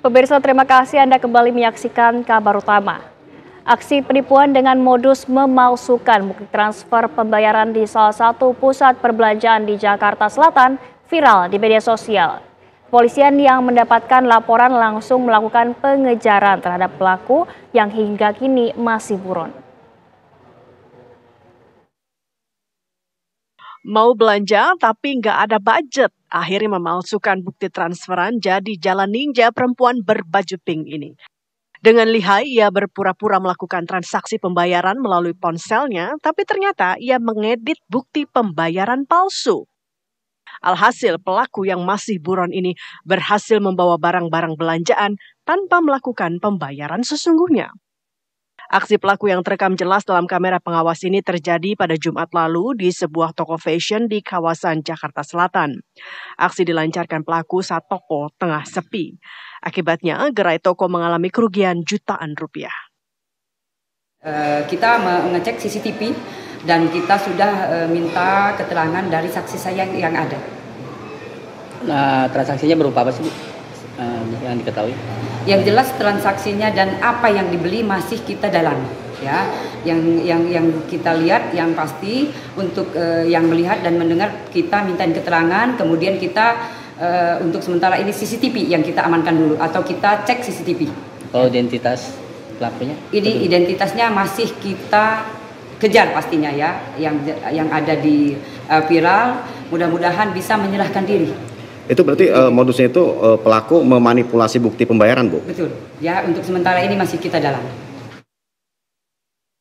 Pemirsa, terima kasih Anda kembali menyaksikan kabar utama. Aksi penipuan dengan modus memalsukan bukti transfer pembayaran di salah satu pusat perbelanjaan di Jakarta Selatan viral di media sosial. Polisian yang mendapatkan laporan langsung melakukan pengejaran terhadap pelaku yang hingga kini masih buron. Mau belanja tapi nggak ada budget. Akhirnya memalsukan bukti transferan jadi jalan ninja perempuan berbaju pink ini. Dengan lihai, ia berpura-pura melakukan transaksi pembayaran melalui ponselnya, tapi ternyata ia mengedit bukti pembayaran palsu. Alhasil, pelaku yang masih buron ini berhasil membawa barang-barang belanjaan tanpa melakukan pembayaran sesungguhnya. Aksi pelaku yang terekam jelas dalam kamera pengawas ini terjadi pada Jumat lalu di sebuah toko fashion di kawasan Jakarta Selatan. Aksi dilancarkan pelaku saat toko tengah sepi. Akibatnya, gerai toko mengalami kerugian jutaan rupiah. Kita mengecek CCTV dan kita sudah minta keterangan dari saksi saya yang ada. Nah, transaksinya berupa apa sih, Bu? Yang diketahui? Yang jelas transaksinya dan apa yang dibeli masih kita dalami, ya. Yang kita lihat yang pasti untuk yang melihat dan mendengar kita mintain keterangan, kemudian kita untuk sementara ini CCTV yang kita amankan dulu atau kita cek CCTV. Kalau identitas pelakunya? Ini identitasnya masih kita kejar pastinya ya, yang ada di viral, mudah-mudahan bisa menyerahkan diri. Itu berarti modusnya itu pelaku memanipulasi bukti pembayaran, Bu? Betul, ya untuk sementara ini masih kita dalami.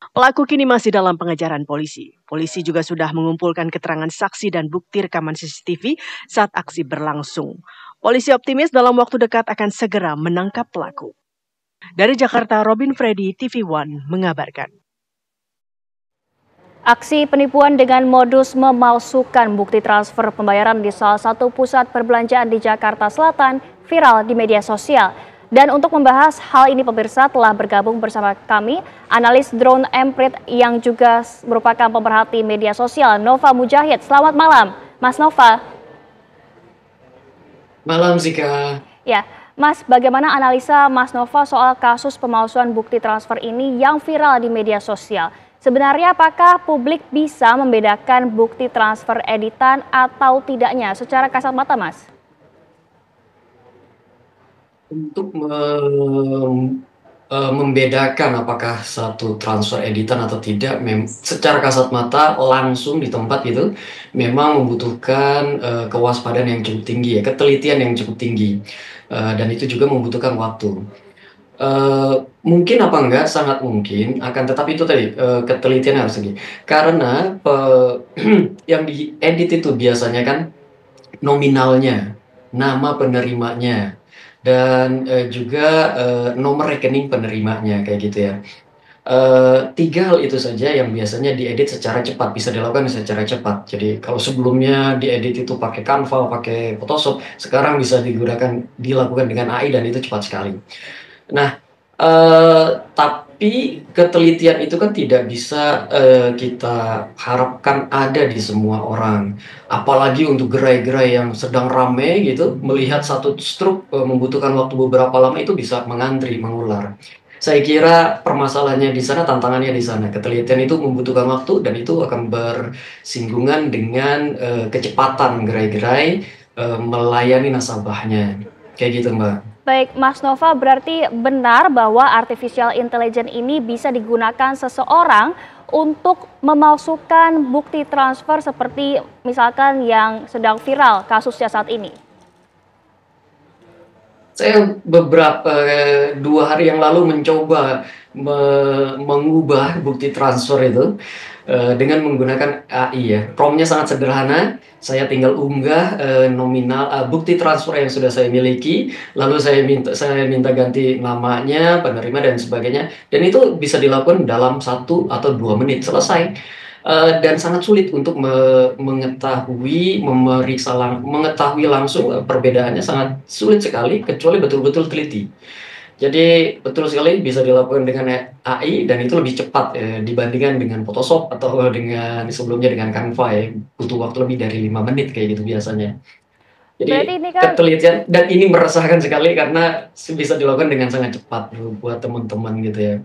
Pelaku kini masih dalam pengejaran polisi. Polisi juga sudah mengumpulkan keterangan saksi dan bukti rekaman CCTV saat aksi berlangsung. Polisi optimis dalam waktu dekat akan segera menangkap pelaku. Dari Jakarta, Robin Freddy, TV One mengabarkan. Aksi penipuan dengan modus memalsukan bukti transfer pembayaran di salah satu pusat perbelanjaan di Jakarta Selatan viral di media sosial. Dan untuk membahas hal ini, pemirsa, telah bergabung bersama kami analis drone Emprit yang juga merupakan pemerhati media sosial, Nova Mujahid. Selamat malam, Mas Nova. Malam, Zika. Ya, Mas, bagaimana analisa Mas Nova soal kasus pemalsuan bukti transfer ini yang viral di media sosial? Sebenarnya apakah publik bisa membedakan bukti transfer editan atau tidaknya secara kasat mata, Mas? Untuk membedakan apakah satu transfer editan atau tidak, secara kasat mata langsung di tempat itu memang membutuhkan kewaspadaan yang cukup tinggi, ya, ketelitian yang cukup tinggi, dan itu juga membutuhkan waktu. Mungkin apa enggak, sangat mungkin, akan tetapi itu tadi ketelitian harus tinggi. Karena yang diedit itu biasanya kan nominalnya, nama penerimanya, dan juga nomor rekening penerimanya, kayak gitu ya. 3 hal itu saja yang biasanya diedit secara cepat, bisa dilakukan secara cepat. Jadi kalau sebelumnya diedit itu pakai Canva, pakai Photoshop, sekarang bisa dilakukan dengan AI dan itu cepat sekali. Nah, tapi ketelitian itu kan tidak bisa kita harapkan ada di semua orang. Apalagi untuk gerai-gerai yang sedang ramai gitu, melihat satu struk membutuhkan waktu beberapa lama, itu bisa mengantri, mengular. Saya kira permasalahannya di sana, tantangannya di sana. Ketelitian itu membutuhkan waktu dan itu akan bersinggungan dengan kecepatan gerai-gerai melayani nasabahnya. Kayak gitu, Mbak. Baik, Mas Nova, berarti benar bahwa artificial intelligence ini bisa digunakan seseorang untuk memalsukan bukti transfer seperti misalkan yang sedang viral kasusnya saat ini? Saya 2 hari yang lalu mencoba mengubah bukti transfer itu dengan menggunakan AI, ya. Promptnya sangat sederhana. Saya tinggal unggah nominal bukti transfer yang sudah saya miliki, lalu saya minta ganti namanya, penerima dan sebagainya, dan itu bisa dilakukan dalam 1 atau 2 menit selesai. Dan sangat sulit untuk mengetahui langsung perbedaannya, sangat sulit sekali kecuali betul-betul teliti. Jadi betul sekali bisa dilakukan dengan AI dan itu lebih cepat dibandingkan dengan Photoshop atau dengan sebelumnya dengan Canva, ya. Butuh waktu lebih dari 5 menit kayak gitu biasanya. Berarti Jadi ini kan ketelitian dan ini meresahkan sekali karena bisa dilakukan dengan sangat cepat Bro, buat teman-teman gitu ya.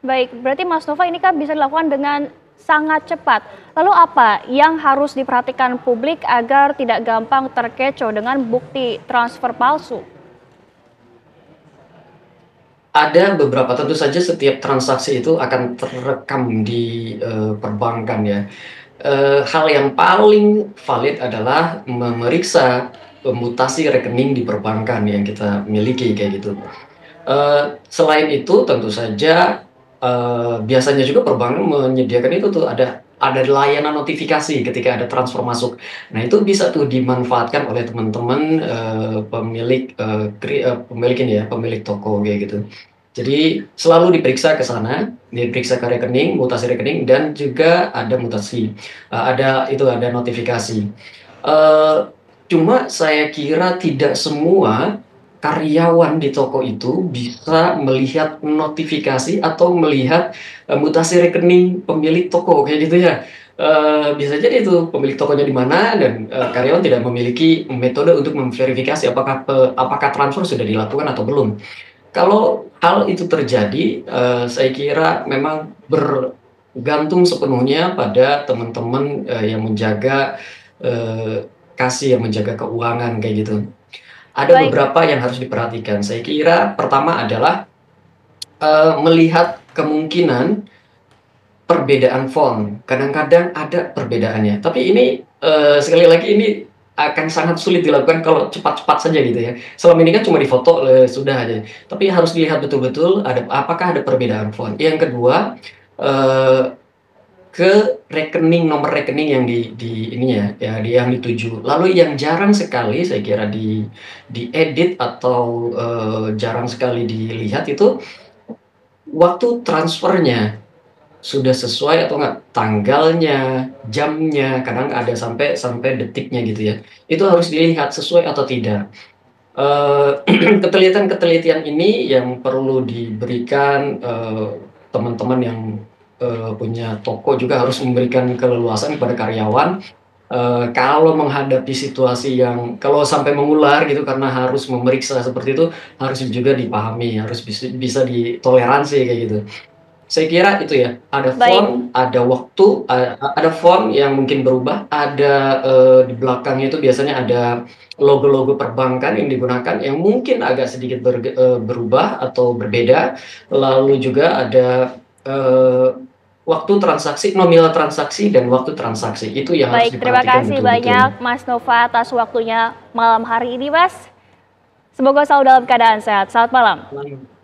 baik, berarti Mas Nova ini kan bisa dilakukan dengan sangat cepat. Lalu apa yang harus diperhatikan publik agar tidak gampang terkecoh dengan bukti transfer palsu? Ada beberapa, tentu saja setiap transaksi itu akan terekam di perbankan ya. Hal yang paling valid adalah memeriksa mutasi rekening di perbankan yang kita miliki kayak gitu. Selain itu tentu saja, biasanya juga perbankan menyediakan itu tuh ada layanan notifikasi ketika ada transfer masuk. Nah itu bisa tuh dimanfaatkan oleh teman-teman, pemilik ini ya, pemilik toko kayak gitu. Jadi selalu diperiksa ke sana, diperiksa ke rekening, mutasi rekening dan juga ada mutasi, ada notifikasi. Eee, Cuma saya kira tidak semua karyawan di toko itu bisa melihat notifikasi atau melihat, mutasi rekening pemilik toko kayak gitu ya. Bisa jadi itu pemilik tokonya di mana dan, karyawan tidak memiliki metode untuk memverifikasi apakah transfer sudah dilakukan atau belum. Kalau hal itu terjadi, saya kira memang bergantung sepenuhnya pada teman-teman, yang menjaga, kasir, yang menjaga keuangan kayak gitu. Ada Baik, beberapa yang harus diperhatikan. Saya kira pertama adalah, melihat kemungkinan perbedaan font. Kadang-kadang ada perbedaannya, tapi ini, sekali lagi ini akan sangat sulit dilakukan kalau cepat-cepat saja gitu ya. Selama ini kan cuma difoto, sudah aja. Tapi harus dilihat betul-betul apakah ada perbedaan font. Yang kedua, eee, ke rekening, nomor rekening yang di ininya, ya yang dituju. Lalu yang jarang sekali saya kira diedit atau, jarang sekali dilihat itu waktu transfernya. Sudah sesuai atau enggak, tanggalnya, jamnya, kadang ada sampai sampai detiknya gitu ya. Itu harus dilihat sesuai atau tidak. Ketelitian-ketelitian ini yang perlu diberikan, teman-teman yang, punya toko juga harus memberikan keleluasan kepada karyawan, kalau menghadapi situasi yang kalau sampai mengular gitu karena harus memeriksa seperti itu, harus juga dipahami, harus bisa ditoleransi kayak gitu. Saya kira itu ya, ada baik. font, ada waktu, ada font yang mungkin berubah, ada, di belakangnya itu biasanya ada logo-logo perbankan yang digunakan yang mungkin agak sedikit berubah atau berbeda. Lalu juga ada, eee, waktu transaksi, nominal transaksi dan waktu transaksi, itu yang harus Baik, terima diperhatikan kasih betul-betul. banyak Mas Nova atas waktunya malam hari ini, Mas. Semoga selalu dalam keadaan sehat. Selamat malam.